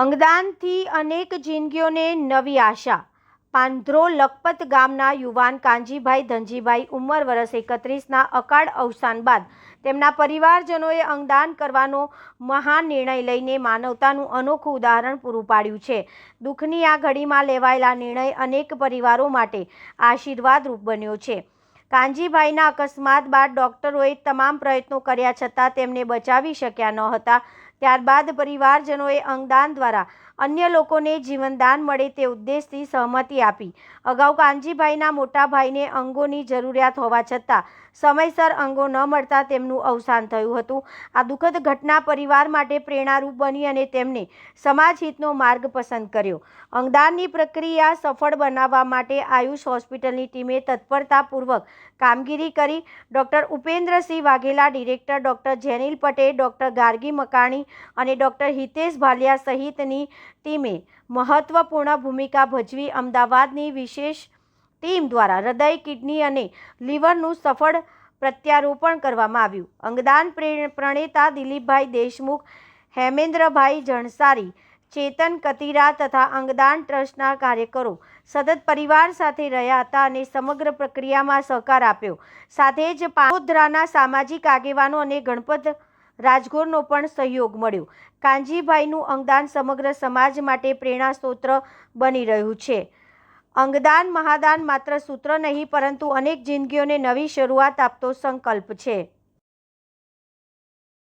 અંગદાનથી અનેક જિંદગીઓને નવી આશા. પાંધ્રોલ લખપત ગામના યુવાન કાનજીભાઈ ધનજીભાઈ ઉંમર વર્ષ 31ના અકાળ અવસાન બાદ તેમના પરિવારજનોએ અંગદાન કરવાનો મહાન નિર્ણય લઈને માનવતાનું અનોખું ઉદાહરણ પૂરું પાડ્યું છે. દુઃખની આ ઘડીમાં લેવાયેલા નિર્ણય અનેક પરિવારો માટે આશીર્વાદરૂપ બન્યો છે. કાનજીભાઈના અકસ્માત બાદ ડોક્ટરોએ તમામ પ્રયત્નો કર્યા છતાં તેમને બચાવી શક્યા ન હતા. ત્યારબાદ પરિવારજનોએ અંગદાન દ્વારા અન્ય લોકોને જીવનદાન મળે તે ઉદ્દેશથી સહમતિ આપી. અગાઉ કાનજીભાઈના મોટા ભાઈને અંગોની જરૂરિયાત હોવા છતાં સમયસર અંગો ન મળતા તેમનું અવસાન થયું હતું. આ દુઃખદ ઘટના પરિવાર માટે પ્રેરણારૂપ બની અને તેમને સમાજહિતનો માર્ગ પસંદ કર્યો. અંગદાનની પ્રક્રિયા સફળ બનાવવા માટે આયુષ હોસ્પિટલની ટીમે તત્પરતાપૂર્વક કામગીરી કરી. Doctor Upendrasinh Vaghela, director doctor Jenil Patel, doctor Gargi Makani અને ડૉક્ટર હિતેશ ભાલિયા સહિતની ટીમે મહત્વપૂર્ણ ભૂમિકા ભજવી. અમદાવાદની વિશેષ ટીમ દ્વારા હૃદય, કિડની અને લીવરનું સફળ પ્રત્યારોપણ કરવામાં આવ્યું. અંગદાન પ્રણેતા દિલીપભાઈ દેશમુખ, હેમેન્દ્રભાઈ જણસારી, ચેતન કતીરા તથા અંગદાન ટ્રસ્ટના કાર્યકરો સતત પરિવાર સાથે રહ્યા હતા અને સમગ્ર પ્રક્રિયામાં સહકાર આપ્યો. સાથે જ પાટોદરાના સામાજિક આગેવાનો અને ગણપત રાજગોરનો પણ સહયોગ મળ્યો. કાનજીભાઈનું અંગદાન સમગ્ર સમાજ માટે પ્રેરણા સ્ત્રોત બની રહ્યું છે. અંગદાન મહાદાન માત્ર સૂત્ર નહીં પરંતુ અનેક જિંદગીઓને નવી શરૂઆત આપતો સંકલ્પ છે.